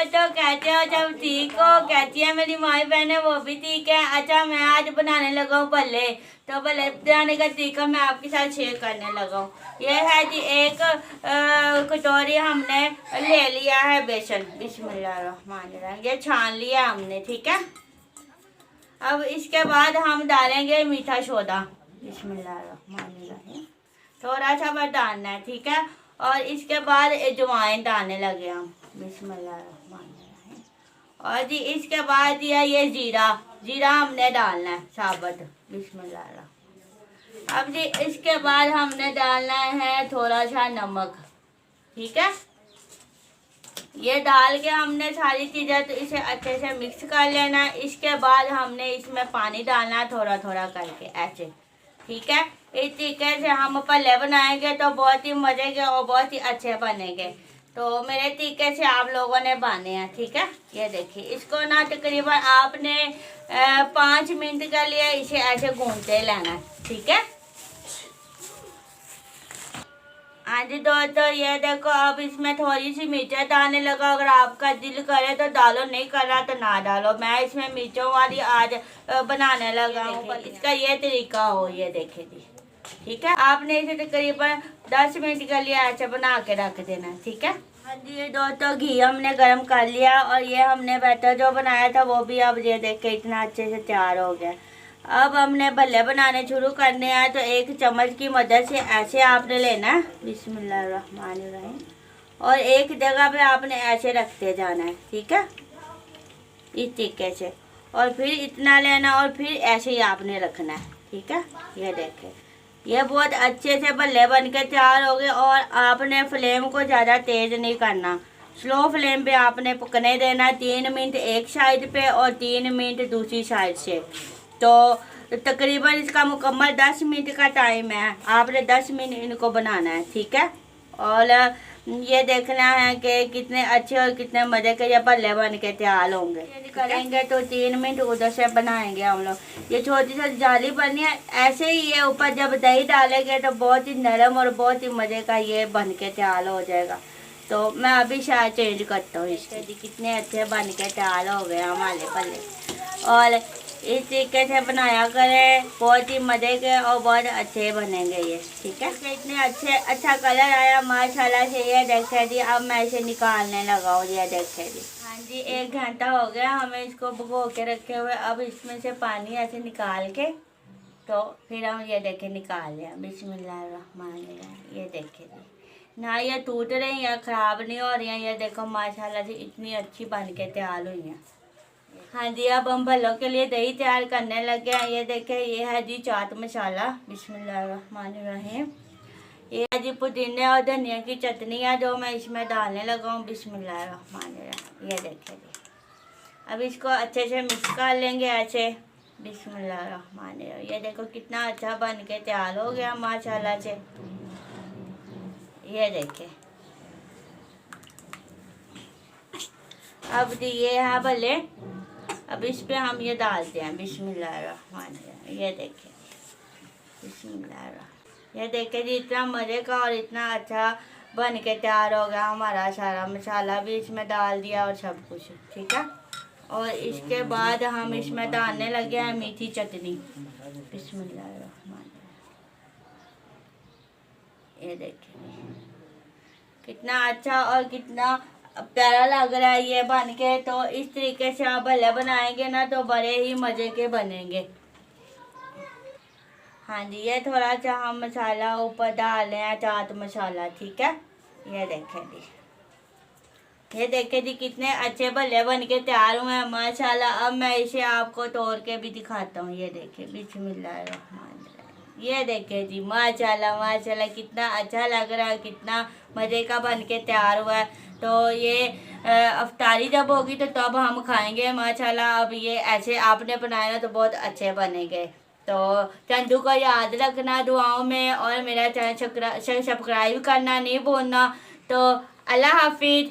दोस्तों, कैसे हो? सब ठीक हो? कैसी है मेरी माई बहन है? वो भी ठीक है। अच्छा, मैं आज बनाने लगा हूँ भल्ले। तो भल्ले बनाने का तरीका मैं आपके साथ शेयर करने लगा हूँ। ये है जी, एक कटोरी हमने ले लिया है बेसन। बिस्मिल्लाहिर्रहमानिर्रहीम। ये छान लिया हमने, ठीक है। अब इसके बाद हम डालेंगे मीठा सोडा। बिस्मिल्लाहिर्रहमानिर्रहीम। थोड़ा सा बस डालना है, ठीक है। और इसके बाद अजवाइन डालने लगे हम। बिस्मिल्लाहिर्रहमानिर्रहीम। और जी इसके बाद दिया ये जीरा। जीरा हमने डालना है साबुत। बिस्मिल्लाहिर्रहमानिर्रहीम। अब जी इसके बाद हमने डालना है थोड़ा सा नमक, ठीक है। ये डाल के हमने सारी चीज़ें तो इसे अच्छे से मिक्स कर लेना है। इसके बाद हमने इसमें पानी डालना है थोड़ा थोड़ा करके, ऐसे, ठीक है। इस तरीके से हम भल्ले बनाएंगे तो बहुत ही मजे के और बहुत ही अच्छे बनेंगे। तो मेरे तरीके से आप लोगों ने बनाने हैं, ठीक है। ये देखिए, इसको ना तकरीबन आपने 5 मिनट के लिए इसे ऐसे घूमते लेना है, ठीक है। हाँ जी दोस्तों, ये देखो, अब इसमें थोड़ी सी मिर्चें डालने लगा। अगर आपका दिल करे तो डालो, नहीं कर रहा तो ना डालो। मैं इसमें मिर्चों वाली आज बनाने लगा हूँ। इसका ये तरीका हो, ये देखे जी, ठीक है। आपने इसे तकरीबन 10 मिनट के लिए ऐसे बना के रख देना, ठीक है। हाँ जी दोस्तों, घी हमने गर्म कर लिया और ये हमने बैटर जो बनाया था वो भी अब ये देख के इतना अच्छे से तैयार हो गया। अब हमने भल्ले बनाने शुरू करने हैं। तो एक चम्मच की मदद से ऐसे आपने लेना है। बिस्मिल्लाहिर्रहमानिर्रहीम। और एक जगह पे आपने ऐसे रखते जाना है, ठीक है, इस तरीके से। और फिर इतना लेना और फिर ऐसे ही आपने रखना है, ठीक है। ये देखें, ये बहुत अच्छे से भल्ले बन के तैयार हो गए। और आपने फ्लेम को ज़्यादा तेज़ नहीं करना, स्लो फ्लेम पे आपने पकने देना। 3 मिनट एक साइड पे और 3 मिनट दूसरी साइड से। तो तकरीबन इसका मुकम्मल 10 मिनट का टाइम है। आपने 10 मिनट इनको बनाना है, ठीक है। और ये देखना है कि कितने अच्छे और कितने मज़े के ये भल्ले बन के तैयार होंगे। करेंगे तो 3 मिनट उधर से बनाएंगे हम लोग। ये छोटी सी जाली बनी है, ऐसे ही ये ऊपर जब दही डालेंगे तो बहुत ही नरम और बहुत ही मज़े का ये बन के तैयार हो जाएगा। तो मैं अभी शायद चेंज करता हूँ इसके। कितने अच्छे बन के तैयार हो गए हमारे भल्ले। और इस तरीके से बनाया करें, बहुत ही मज़े के और बहुत अच्छे बनेंगे ये, ठीक है। इतने अच्छा कलर आया माशाल्लाह से। ये देखे जी, अब मैं इसे निकालने लगा हूँ। ये देखे जी, हाँ जी, 1 घंटा हो गया हमें इसको भिगो के रखे हुए। अब इसमें से पानी ऐसे निकाल के तो फिर हम ये देखे निकाल लिया। बिस्मिल्लाहिर्रहमानिर्रहीम। ये देखे जी, ना ये टूट रही हैं, ख़राब नहीं हो रही हैं। ये देखो माशाल्लाह से इतनी अच्छी बन के तैयार हुई हैं। हाँ जी, अब हम भल्लों के लिए दही तैयार करने लगे हैं। ये देखें, ये है जी चाट मसाला। बिस्मिल्लाहिर्रहमानिर्रहीम। ये है जी पुदीने और धनिया की चटनी है जो मैं इसमें डालने लगा हूँ। बिस्मिल्लाहिर्रहमानिर्रहीम। ये देखें जी, अब इसको अच्छे से मिक्स कर लेंगे ऐसे। बिस्मिल्लाहिर्रहमानिर्रहीम। ये देखो कितना अच्छा बन के तैयार हो गया माशाल्लाह से। ये देखें, अब जी ये है भले। अब इस पे हम ये डालते हैं। बिस्मिल्लाहिर्रहमानिर्रहीम। ये देखें, बिस्मिल्लाहिर्रहमानिर्रहीम। ये देखें जी, इतना मज़े का और इतना अच्छा बन के तैयार हो गया हमारा। सारा मसाला भी इसमें डाल दिया और सब कुछ, ठीक है। और इसके बाद हम इसमें डालने लगे हैं मीठी चटनी। बिस्मिल्लाहिर्रहमानिर्रहीम। ये देखें कितना अच्छा और कितना प्यारा लग रहा है ये बन के। तो इस तरीके से आप भल्ले बनाएंगे ना तो बड़े ही मज़े के बनेंगे। हाँ जी, ये थोड़ा सा हम मसाला ऊपर डाल रहे हैं, चाट मसाला, ठीक है। ये देखें जी, ये देखें जी, कितने अच्छे भल्ले बन के तैयार हुए हैं माशाल्लाह। अब मैं इसे आपको तोड़ के भी दिखाता हूँ। ये देखें, बिस्मिल्लाहिर्रहमानिर्रहीम। ये देखें जी, माशाल्लाह माशाल्लाह, कितना अच्छा लग रहा है, कितना मज़े का बन के तैयार हुआ है। तो ये अफ्तारी जब होगी तो तब हम खाएंगे माशाल्लाह। अब ये ऐसे आपने बनाए ना तो बहुत अच्छे बनेंगे। तो चंदू को याद रखना दुआओं में और मेरा चैनल सब्सक्राइब करना नहीं भूलना। तो अल्लाह हाफिज़।